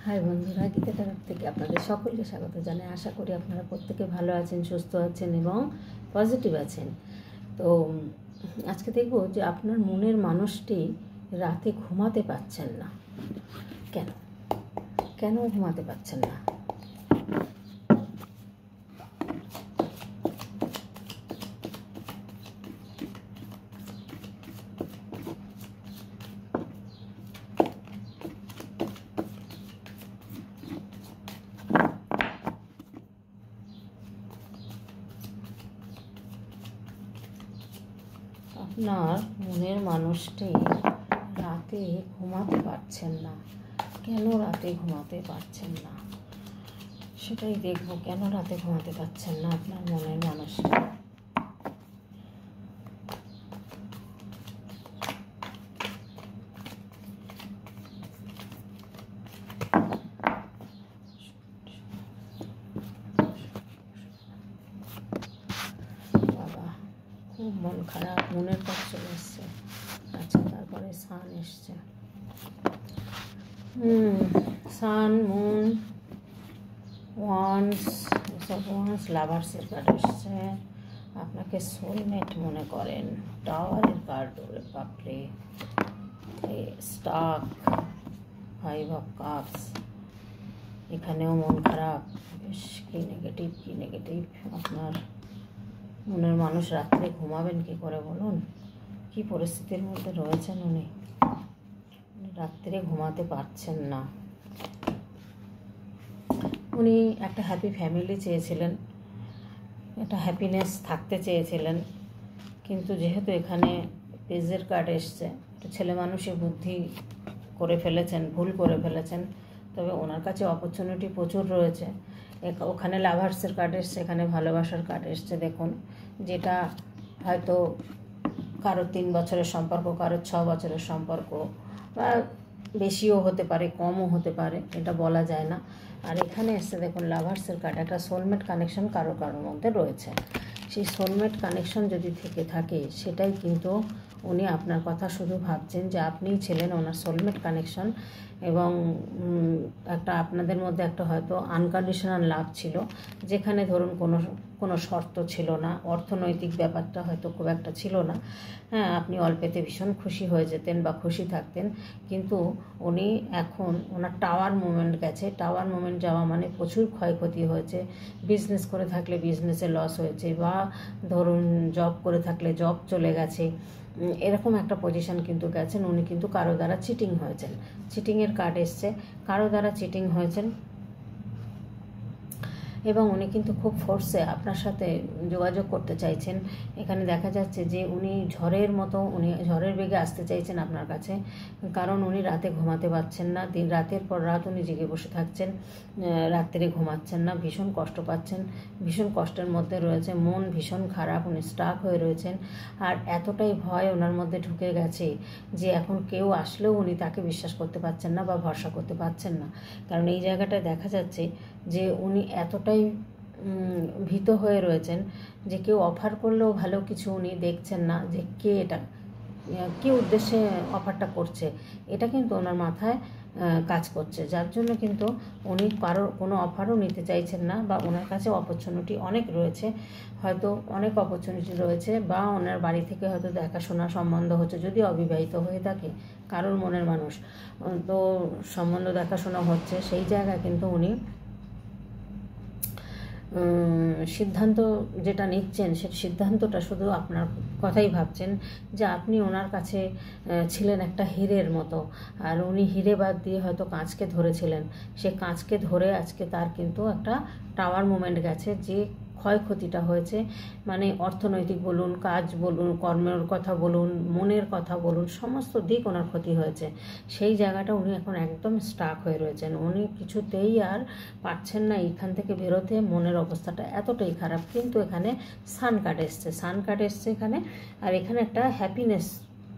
High বন্ধুরা, গীতা তরফ থেকে আপনাদের সকলকে স্বাগত জানাই। আশা করি আপনারা প্রত্যেকে ভালো আছেন, সুস্থ আছেন এবং পজিটিভ আছেন। তো আজকে দেখব যে আপনার মনের মানুষটি রাতে ঘুমাতে পারছেন না। কেন কেন ঘুমাতে পারছেন না? আপনার মনের মানুষটি রাতে ঘুমাতে পারছেন না। কেন রাতে ঘুমাতে পারছেন না সেটাই দেখব। কেন রাতে ঘুমাতে পারছেন না আপনার মনের মানুষটি? খুব মন খারাপ, মনের কাজ চলে এসছে। আচ্ছা, তারপরে সান এসছে। সান, মুন, ওয়ান্স, এসব ওয়ান্স, লাভার্সের কার্ড এসছে। আপনাকে সোলমেট মনে করেন। টাওয়ারের কার্ড, ওরে বাপরে। Stuck, 5 of cups. এখানেও মন খারাপ। বেশ কি নেগেটিভ। আপনার মনের মানুষ রাত্রে ঘুমাবেন কি করে বলুন? কি পরিস্থিতির মধ্যে রয়েছেন উনি? রাত্রে ঘুমাতে পারছেন না। উনি একটা হ্যাপি ফ্যামিলি চেয়েছিলেন, একটা হ্যাপিনেস থাকতে চেয়েছিলেন, কিন্তু যেহেতু এখানে পেজের কার্ড এসছে, ছেলে মানুষে বুদ্ধি করে ফেলেছেন, ভুল করে ফেলেছেন। তবে ওনার কাছে অপরচুনিটি প্রচুর রয়েছে। ওখানে লাভার্সের কার্ড এসছে, এখানে ভালোবাসার কার্ড এসছে। দেখুন, যেটা হয়তো কারো 3 বছরের সম্পর্ক, কারো 6 বছরের সম্পর্ক, বা বেশিও হতে পারে, কমও হতে পারে, এটা বলা যায় না। আর এখানে এসছে দেখুন লাভার্সের কার্ড। একটা সোলমেট কানেকশন কারোর মধ্যে রয়েছে। সেই সোলমেট কানেকশন যদি থেকে থাকে, সেটাই কিন্তু উনি আপনার কথা শুধু ভাবছেন যে আপনিই ছিলেন ওনার সোলমেট কানেকশন। এবং একটা আপনাদের মধ্যে একটা হয়তো আনকন্ডিশনাল লাভ ছিল, যেখানে ধরুন কোনো শর্ত ছিল না, অর্থনৈতিক ব্যাপারটা হয়তো খুব একটা ছিল না। হ্যাঁ, আপনি অল্পেতে ভীষণ খুশি হয়ে যেতেন বা খুশি থাকতেন, কিন্তু উনি এখন ওনার টাওয়ার মুভমেন্ট গেছে। টাওয়ার মুভমেন্ট যাওয়া মানে প্রচুর ক্ষয়ক্ষতি হয়েছে। বিজনেস করে থাকলে বিজনেসে লস হয়েছে, বা ধরুন জব করে থাকলে জব চলে গেছে, এরকম একটা পজিশন কিন্তু গেছেন। উনি কিন্তু কারো দ্বারা চিটিং হয়েছেন। চিটিংয়ের কার্ড এসছে, কারো দ্বারা চিটিং হয়েছেন এবং উনি কিন্তু খুব ফোর্সে আপনার সাথে যোগাযোগ করতে চাইছেন। এখানে দেখা যাচ্ছে যে উনি ঝড়ের বেগে আসতে চাইছেন আপনার কাছে, কারণ উনি রাতে ঘুমাতে পারছেন না। রাতের পর রাত উনি জেগে বসে থাকছেন, রাত্রে ঘুমাচ্ছেন না, ভীষণ কষ্ট পাচ্ছেন, ভীষণ কষ্টের মধ্যে রয়েছে, মন ভীষণ খারাপ, উনি স্টাক হয়ে রয়েছেন। আর এতটাই ভয় ওনার মধ্যে ঢুকে গেছে যে এখন কেউ আসলেও উনি তাকে বিশ্বাস করতে পারছেন না বা ভরসা করতে পারছেন না। কারণ এই জায়গাটায় দেখা যাচ্ছে যে উনি এতটাই ভীত হয়ে রয়েছেন যে কেউ অফার করলেও ভালো কিছু উনি দেখছেন না, যে কে উদ্দেশ্যে অফারটা করছে, এটা কিন্তু ওনার মাথায় কাজ করছে। যার জন্য কিন্তু উনি কোনো অফারও নিতে চাইছেন না, বা ওনার কাছে অপরচুনিটি অনেক রয়েছে, হয়তো অনেক অপরচুনিটি রয়েছে, বা ওনার বাড়ি থেকে হয়তো দেখাশোনা সম্বন্ধ হচ্ছে, যদি অবিবাহিত হয়ে থাকে কারোর মনের মানুষ, তো সম্বন্ধ দেখাশোনা হচ্ছে। সেই জায়গায় কিন্তু উনি সিদ্ধান্ত যেটা নিচ্ছেন, সে সিদ্ধান্তটা শুধু আপনার কথাই ভাবছেন, যে আপনি ওনার কাছে ছিলেন একটা হীরের মতো, আর উনি হীরে বাদ দিয়ে হয়তো কাঁচকে ধরেছিলেন। সে কাঁচকে ধরে আজকে তার কিন্তু একটা টাওয়ার মুভমেন্ট গেছে। যে ক্ষয়ক্ষতিটা হয়েছে, মানে অর্থনৈতিক বলুন, কাজ বলুন, কর্মের কথা বলুন, মনের কথা বলুন, সমস্ত দিক ওনার ক্ষতি হয়েছে। সেই জায়গাটা উনি এখন একদম স্টাক হয়ে রয়েছেন। উনি কিছুতেই আর পারছেন না এখান থেকে বেরোতে। মনের অবস্থাটা এতটাই খারাপ। কিন্তু এখানে সান কার্ড এসছে এখানে, আর এখানে একটা হ্যাপিনেস,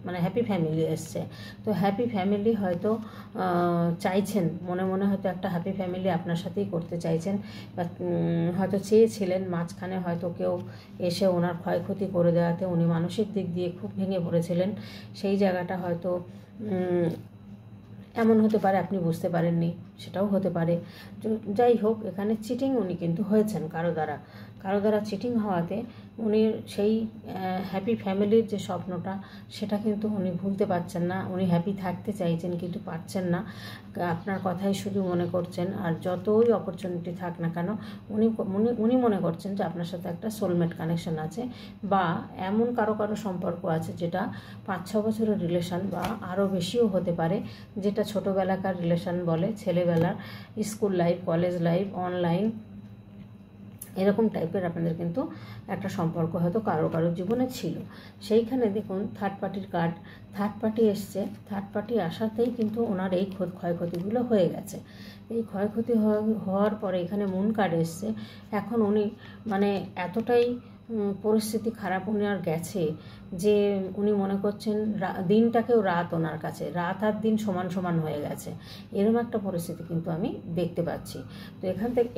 মানে হ্যাপি ফ্যামিলি এসছে। তো হ্যাপি ফ্যামিলি হয়তো চাইছেন, মনে মনে হয়তো একটা হ্যাপি ফ্যামিলি আপনার সাথেই করতে চাইছেন, বা হয়তো চেয়েছিলেন। মাঝখানে হয়তো কেউ এসে ওনার ক্ষয়ক্ষতি করে দেওয়াতে উনি মানসিক দিক দিয়ে খুব ভেঙে পড়েছিলেন। সেই জায়গাটা হয়তো এমন হতে পারে আপনি বুঝতে পারেননি, সেটাও হতে পারে। যাই হোক, এখানে চিটিং উনি কিন্তু হয়েছেন কারো দ্বারা চিটিং হওয়াতে উনি সেই হ্যাপি ফ্যামিলির যে স্বপ্নটা সেটা কিন্তু উনি ভুলতে পারছেন না। উনি হ্যাপি থাকতে চাইছেন কিন্তু পারছেন না, আপনার কথাই শুধু মনে করছেন। আর যতই অপরচুনিটি থাক না কেন উনি মনে করছেন যে আপনার সাথে একটা সোলমেট কানেকশন আছে, বা এমন কারো সম্পর্ক আছে যেটা 5-6 বছরের রিলেশন বা আরও বেশিও হতে পারে, যেটা ছোটোবেলাকার রিলেশন বলে, ছেলেবেলার school life, college life, online, এরকম টাইপের আপনাদের কিন্তু একটা সম্পর্ক হয়তো কারো জীবনে ছিল। সেইখানে দেখুন থার্ড পার্টির কার্ড, থার্ড পার্টি এসছে। থার্ড পার্টি আসাতেই কিন্তু ওনার এই ক্ষয়ক্ষতিগুলো হয়ে গেছে। এই ক্ষয়ক্ষতি হওয়ার পরে এখানে মুন কার্ড এসছে। এখন উনি মানে এতটাই পরিস্থিতি খারাপ ওনার গেছে যে উনি মনে করছেন দিনটাকেও রাত, ওনার কাছে রাত আর দিন সমান হয়ে গেছে, এরকম একটা পরিস্থিতি কিন্তু আমি দেখতে পাচ্ছি। তো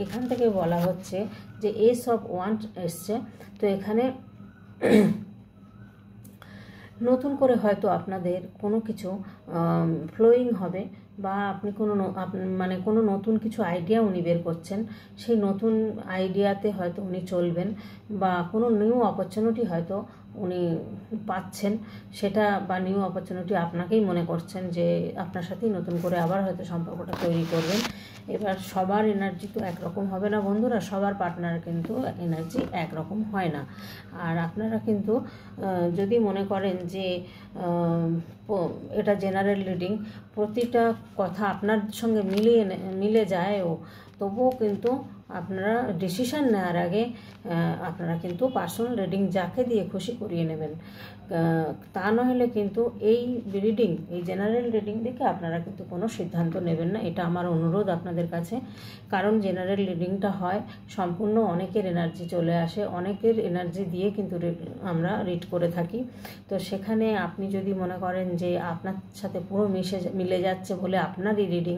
এখান থেকে বলা হচ্ছে যে এস অফ ওয়ান্স এসছে। তো এখানে নতুন করে হয়তো আপনাদের কোনো কিছু ফ্লোয়িং হবে, বা আপনি কোনো নতুন কিছু আইডিয়া উনি বের করছেন, সেই নতুন আইডিয়াতে হয়তো উনি চলবেন, বা কোনো নিউ অপরচুনিটি হয়তো উনি পাচ্ছেন সেটা, বা নিউ অপরচুনিটি আপনাকেই মনে করছেন যে আপনার সাথেই নতুন করে আবার হয়তো সম্পর্কটা তৈরি করবেন। এবার সবার এনার্জি তো একরকম হবে না বন্ধুরা, সবার পার্টনার কিন্তু এনার্জি একরকম হয় না। আর আপনারা কিন্তু যদি মনে করেন যে এটা জেনারেল রিডিং, প্রতিটা কথা আপনার সঙ্গে মিলে যায়ও, তবুও কিন্তু আপনারা ডিসিশান নেওয়ার আগে আপনারা কিন্তু পার্সোনাল রিডিং যাকে দিয়ে খুশি করিয়ে নেবেন। তা নইলে কিন্তু এই জেনারেল রিডিং দেখে আপনারা কিন্তু কোনো সিদ্ধান্ত নেবেন না, এটা আমার অনুরোধ আপনাদের কাছে। কারণ জেনারেল রিডিংটা হয় সম্পূর্ণ অনেকের এনার্জি চলে আসে, অনেকের এনার্জি দিয়ে কিন্তু আমরা রিড করে থাকি। তো সেখানে আপনি যদি মনে করেন যে আপনার সাথে পুরো মিলে যাচ্ছে বলে আপনারই রিডিং,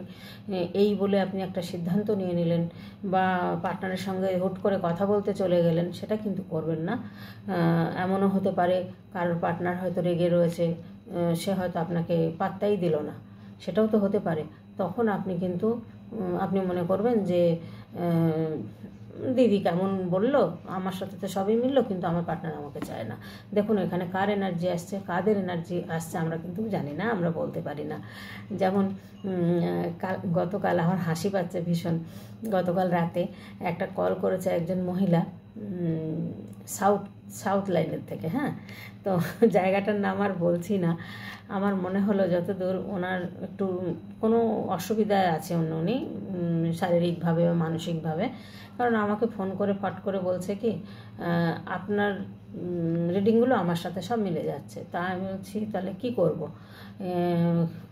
এই বলে আপনি একটা সিদ্ধান্ত নিয়ে নিলেন, বা পার্টনারের সঙ্গে হুট করে কথা বলতে চলে গেলেন, সেটা কিন্তু করবেন না। এমনও হতে পারে কারোর পার্টনার হয়তো রেগে রয়েছে, সে হয়তো আপনাকে পাত্তাই দিল না, সেটাও তো হতে পারে। তখন আপনি মনে করবেন যে দিদি কেমন বলল, আমার সাথে তো সবই মিলল, কিন্তু আমার পার্টনার আমাকে চায় না। দেখুন এখানে কার এনার্জি আসছে, কাদের এনার্জি আসছে আমরা কিন্তু জানি না, আমরা বলতে পারি না। যেমন গতকাল আমার হাসি পাচ্ছে ভীষণ, গতকাল রাতে একটা কল করেছে একজন মহিলা সাউথ লাইনের থেকে। হ্যাঁ, তো জায়গাটার নাম আর বলছি না। আমার মনে হলো যতদূর ওনার একটু কোনো অসুবিধায় আছে উনি শারীরিকভাবে বা মানসিকভাবে, কারণ আমাকে ফোন করে ফট করে বলছে কি আপনার রিডিংগুলো আমার সাথে সব মিলে যাচ্ছে। তা আমি বলছি তাহলে কী করব,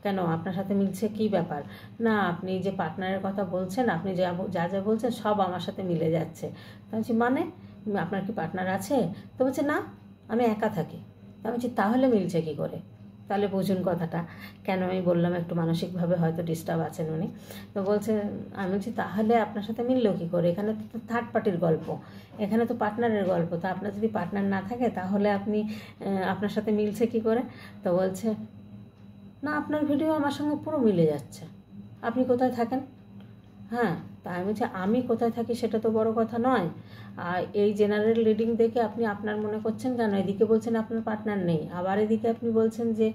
কেন আপনার সাথে মিলছে কি ব্যাপার? না, আপনি যে পার্টনারের কথা বলছেন, আপনি যা বলছেন সব আমার সাথে মিলে যাচ্ছে। তা বলছি মানে আপনার কি পার্টনার আছে? তো বলছে না, আমি একা থাকি। তা বলছি তাহলে মিলছে কী করে? তাহলে বুঝুন কথাটা, কেন আমি বললাম একটু মানসিকভাবে হয়তো ডিস্টার্ব আছেন উনি। তো বলছে, আমি বলছি তাহলে আপনার সাথে মিললো কী করে? এখানে তো থার্ড পার্টির গল্প, এখানে তো পার্টনারের গল্প। তো আপনার যদি পার্টনার না থাকে তাহলে আপনার সাথে মিলছে কী করে? তো বলছে না, আপনার ভিডিও আমার সঙ্গে পুরো মিলে যাচ্ছে, আপনি কোথায় থাকেন? হ্যাঁ, তাই আমি বলছি আমি কোথায় থাকি সেটা তো বড় কথা নয়। আর এই জেনারেল রিডিং দেখে আপনি আপনার মনে করছেন কেন? এদিকে বলছেন আপনার পার্টনার নেই, আবার এদিকে আপনি বলছেন যে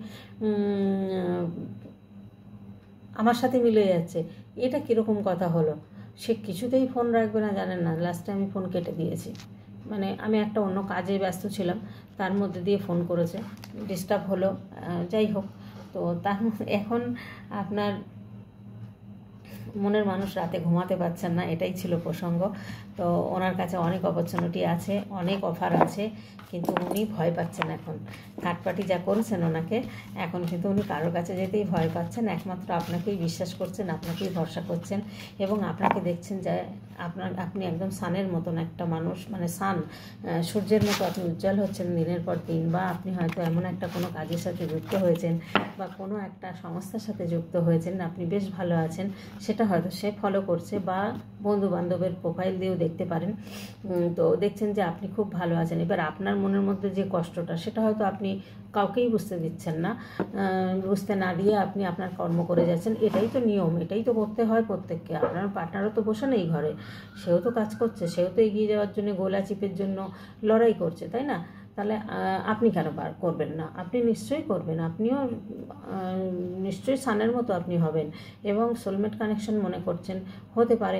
আমার সাথে মিলে যাচ্ছে। এটা কীরকম কথা হলো? সে কিছুতেই ফোন রাখবে না, জানেন না, লাস্টে আমি ফোন কেটে দিয়েছি। মানে আমি একটা অন্য কাজে ব্যস্ত ছিলাম, তার মধ্যে দিয়ে ফোন করেছে, ডিস্টার্ব হলো। যাই হোক, তো এখন আপনার মনের মানুষ রাতে ঘুমাতে পারছেন না, এটাই ছিল প্রসঙ্গ। তো ওনার কাছে অনেক অপরচুনিটি আছে, অনেক অফার আছে, কিন্তু উনি ভয় পাচ্ছেন। এখন থার্ড পার্টি যা করেছেন ওনাকে, এখন কিন্তু উনি কারোর কাছে যেতেই ভয় পাচ্ছেন। একমাত্র আপনাকেই বিশ্বাস করছেন, আপনাকেই ভরসা করছেন, এবং আপনাকে দেখছেন যে আপনি একদম সানের মতন একটা মানুষ, মানে সূর্যের মতো আপনি উজ্জ্বল হচ্ছেন দিনের পর দিন। বা আপনি হয়তো এমন একটা কোনো কাজের সাথে যুক্ত হয়েছেন, বা কোনো একটা সংস্থার সাথে যুক্ত হয়েছেন, আপনি বেশ ভালো আছেন, সেটা সেটা হয়তো সে ফলো করছে, বা বন্ধু বান্ধবের প্রোফাইল দিয়েও দেখতে পারেন। তো দেখছেন যে আপনি খুব ভালো আছেন। এবার আপনার মনের মধ্যে যে কষ্টটা, সেটা হয়তো আপনি কাউকেই বুঝতে দিচ্ছেন না, বুঝতে না দিয়ে আপনি আপনার কর্ম করে যাচ্ছেন। এটাই তো নিয়ম, এটাই তো করতে হয় প্রত্যেককে। আপনার পার্টনারও তো বসে নেই ঘরে, সেও তো কাজ করছে, সেও তো এগিয়ে যাওয়ার জন্য গোলা চিপের জন্য লড়াই করছে, তাই না? তাহলে আপনি কেন করবেন না? আপনি নিশ্চয়ই করবেন, আপনিও নিশ্চয়ই সানের মতো আপনি হবেন। এবং সোলমেট কানেকশন মনে করছেন, হতে পারে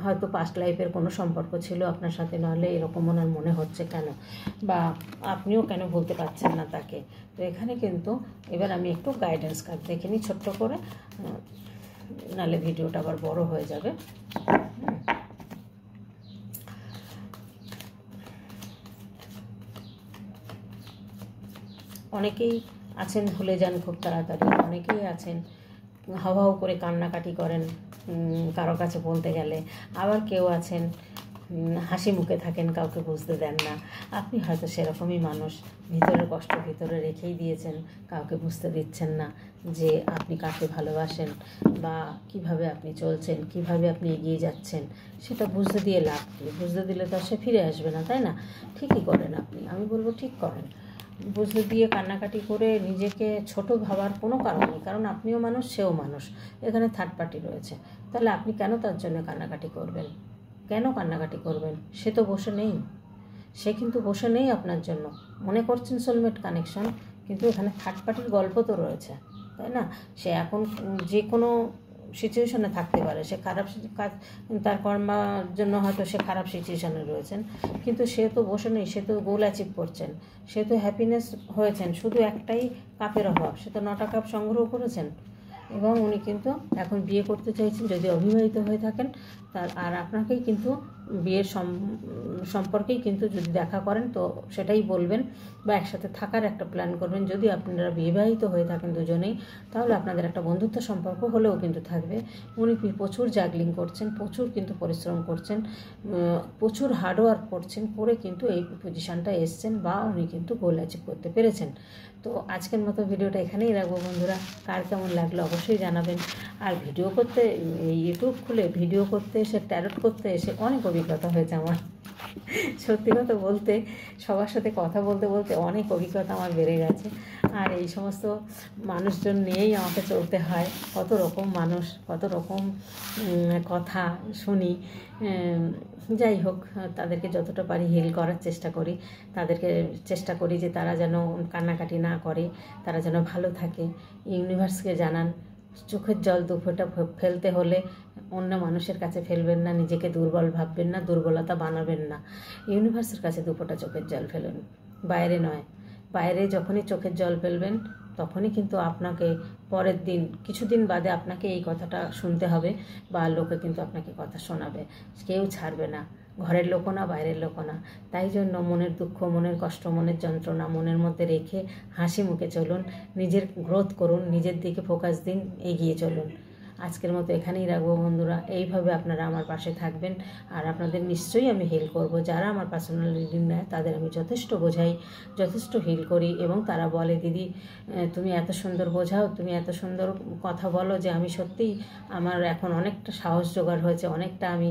হয়তো পাস্ট লাইফের কোনো সম্পর্ক ছিল আপনার সাথে, নাহলে এরকম ওনার মনে হচ্ছে কেন, বা আপনিও কেন বলতে পারছেন না তাকে। তো এখানে কিন্তু এবার আমি একটু গাইডেন্স কার্ড দেখে নিই ছোট্ট করে, নাহলে ভিডিওটা আবার বড় হয়ে যাবে। অনেকেই আছেন ভুলে যান খুব তাড়াতাড়ি, অনেকেই আছেন হাউ হাউ করে কান্নাকাটি করেন কারো কাছে বলতে গেলে, আবার কেউ আছেন হাসি মুখে থাকেন, কাউকে বুঝতে দেন না। আপনি হয়তো সেরকমই মানুষ, ভিতরের কষ্ট ভিতরে রেখেই দিয়েছেন, কাউকে বুঝতে দিচ্ছেন না যে আপনি কাকে ভালোবাসেন, বা কিভাবে আপনি চলছেন, কিভাবে আপনি এগিয়ে যাচ্ছেন। সেটা বুঝতে দিয়ে লাভ কী? বুঝতে দিলে তো সে ফিরে আসবে না, তাই না? ঠিকই করেন আপনি, আমি বলবো ঠিক করেন। বুঝতে দিয়ে কান্নাকাটি করে নিজেকে ছোট ভাবার কোনো কারণ নেই, কারণ আপনিও মানুষ, সেও মানুষ, এখানে থার্ড পার্টি রয়েছে। তাহলে আপনি কেন তার জন্য কান্নাকাটি করবেন? কেন কান্নাকাটি করবেন? সে তো বসে নেই, সে কিন্তু বসে নেই আপনার জন্য। মনে করছেন সোলমেট কানেকশন, কিন্তু এখানে থার্ড পার্টির গল্প তো রয়েছে, তাই না? সে এখন যে কোনো সিচুয়েশনে থাকতে পারে, সে খারাপ কাজ, তার কর্মার জন্য হয়তো সে খারাপ সিচুয়েশনে রয়েছেন, কিন্তু সে তো বসে নেই, সে তো গোল অ্যাচিভ করছেন, সে তো হ্যাপিনেস হয়েছেন। শুধু একটাই কাপের অভাব, সে তো 9টা কাপ সংগ্রহ করেছেন, এবং উনি কিন্তু এখন বিয়ে করতে চাইছেন, যদি অবিবাহিত হয়ে থাকেন। আর আপনাকেই কিন্তু বিয়ের সম্পর্কেই কিন্তু যদি দেখা করেন তো সেটাই বলবেন, বা একসাথে থাকার একটা প্ল্যান করবেন। যদি আপনারা বিবাহিত হয়ে থাকেন দুজনেই, তাহলে আপনাদের একটা বন্ধুত্ব সম্পর্ক হলেও কিন্তু থাকবে। উনি প্রচুর জাগলিং করছেন, প্রচুর কিন্তু পরিশ্রম করছেন, প্রচুর হার্ডওয়ার্ক করছেন, করে কিন্তু এই পজিশানটা এসছেন, বা উনি কিন্তু গোল অ্যাচিভ করতে পেরেছেন। তো আজকের মতো ভিডিওটা এখানেই রাখবো বন্ধুরা। কার কেমন লাগলো অবশ্যই জানাবেন। আর ভিডিও করতে, ইউটিউব খুলে ভিডিও করতে এসে, ট্যারট করতে এসে অনেক অভিজ্ঞতা হয়েছে আমার। সত্যি কথা বলতে, সবার সাথে কথা বলতে বলতে অনেক অভিজ্ঞতা আমার বেড়ে গেছে। আর এই সমস্ত মানুষজন নিয়েই আমাকে চলতে হয়। কত রকম মানুষ, কত রকম কথা শুনি। যাই হোক, তাদেরকে যতটা পারি হিল করার চেষ্টা করি, তাদেরকে চেষ্টা করি যে তারা যেন কান্নাকাটি না করে, তারা যেন ভালো থাকে। ইউনিভার্সকে জানান, চোখের জল দুফোঁটা ফেলতে হলে অন্য মানুষের কাছে ফেলবেন না, নিজেকে দুর্বল ভাববেন না, দুর্বলতা বানাবেন না। ইউনিভার্সের কাছে দুফোঁটা চোখের জল ফেলুন, বাইরে নয়। বাইরে যখনই চোখের জল ফেলবেন, তখনই কিন্তু আপনাকে পরের দিন, কিছুদিন বাদে আপনাকে এই কথাটা শুনতে হবে, বা লোকে কিন্তু আপনাকে কথা শোনাবে। কেউ ছাড়বে না, ঘরের লোকও না, বাইরের লোকও না। তাই জন্য মনের দুঃখ, মনের কষ্ট, মনের যন্ত্রণা মনের মধ্যে রেখে হাসি মুখে চলুন, নিজের গ্রোথ করুন, নিজের দিকে ফোকাস দিন, এগিয়ে চলুন। আজকের মতো এখানেই রাখবো বন্ধুরা। এইভাবে আপনারা আমার পাশে থাকবেন, আর আপনাদের নিশ্চয়ই আমি হিল করব। যারা আমার পার্সোনাল রিডিং নেয় তাদের আমি যথেষ্ট বোঝাই, যথেষ্ট হিল করি, এবং তারা বলে, দিদি তুমি এত সুন্দর বোঝাও, তুমি এত সুন্দর কথা বলো, যে আমি সত্যিই, আমার এখন অনেকটা সাহস জোগাড় হয়েছে, অনেকটা আমি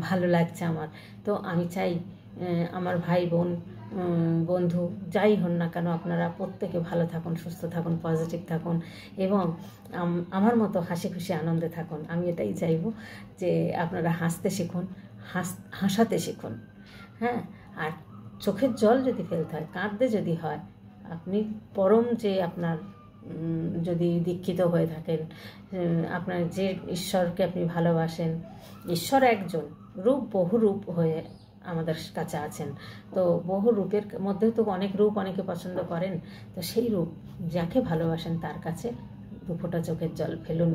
ভালো লাগছে আমার। তো আমি চাই আমার ভাই বোন, বন্ধু যাই হন না কেন, আপনারা প্রত্যেকে ভালো থাকুন, সুস্থ থাকুন, পজিটিভ থাকুন, এবং আমার মতো হাসি খুশি আনন্দে থাকুন। আমি এটাই চাইব যে আপনারা হাসতে শিখুন, হাসাতে শিখুন। হ্যাঁ, আর চোখের জল যদি ফেলতে হয়, কাঁদতে যদি হয়, আপনি পরম যে আপনার যদি দীক্ষিত হয়ে থাকেন, আপনার যে ঈশ্বরকে আপনি ভালোবাসেন, ঈশ্বর একজন, রূপ বহু রূপ হয়ে আমাদের কাছে আছেন। তো বহু রূপের মধ্যেও তো অনেক রূপ অনেকে পছন্দ করেন। তো সেই রূপ যাকে ভালোবাসেন তার কাছে দুফোঁটা চোখের জল ফেলুন।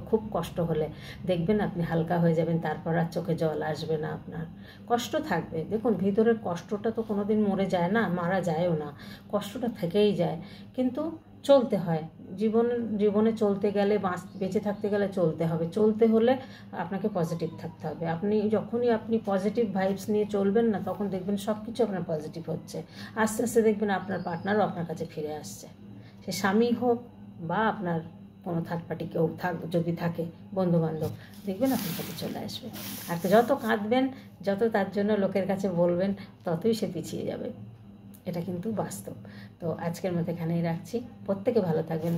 খুব কষ্ট হলে দেখবেন আপনি হালকা হয়ে যাবেন, তারপর আর চোখে জল আসবে না আপনার। কষ্ট থাকবে, দেখুন ভিতরের কষ্টটা তো কোনো দিন মরে যায় না, মারা যায়ও না, কষ্টটা থেকেই যায়, কিন্তু চলতে হয়। জীবনে চলতে গেলে, বেঁচে থাকতে গেলে চলতে হবে। চলতে হলে আপনাকে পজিটিভ থাকতে হবে। যখনই আপনি পজিটিভ ভাইবস নিয়ে চলবেন না, তখন দেখবেন সব কিছু আপনার পজিটিভ হচ্ছে। আস্তে আস্তে দেখবেন আপনার পার্টনারও আপনার কাছে ফিরে আসছে, সে স্বামী হোক বা আপনার কোনো থার্ড পার্টি কেউ যদি থাকে বন্ধুবান্ধব, দেখবেন আপনার কাছে চলে আসবে। আর যত কাঁদবেন, যত তার জন্য লোকের কাছে বলবেন, ততই সে পিছিয়ে যাবে। এটা কিন্তু বাস্তব। তো আজকের মতো এখানেই রাখছি। প্রত্যেকে ভালো থাকবেন,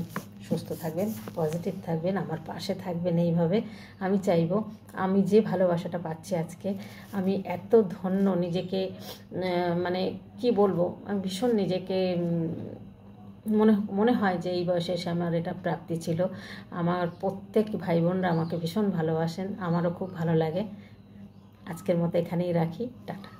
সুস্থ থাকবেন, পজিটিভ থাকবেন, আমার পাশে থাকবেন। এইভাবে আমি চাইবো, আমি যে ভালোবাসাটা পাচ্ছি আজকে, আমি এত ধন্য নিজেকে, মানে কি বলবো, আমি ভীষণ নিজেকে মনে হয় যে এই বয়সে এসে আমার এটা প্রাপ্তি ছিল। আমার প্রত্যেক ভাই বোনরা আমাকে ভীষণ ভালোবাসেন, আমারও খুব ভালো লাগে। আজকের মতো এখানেই রাখি, টাটা।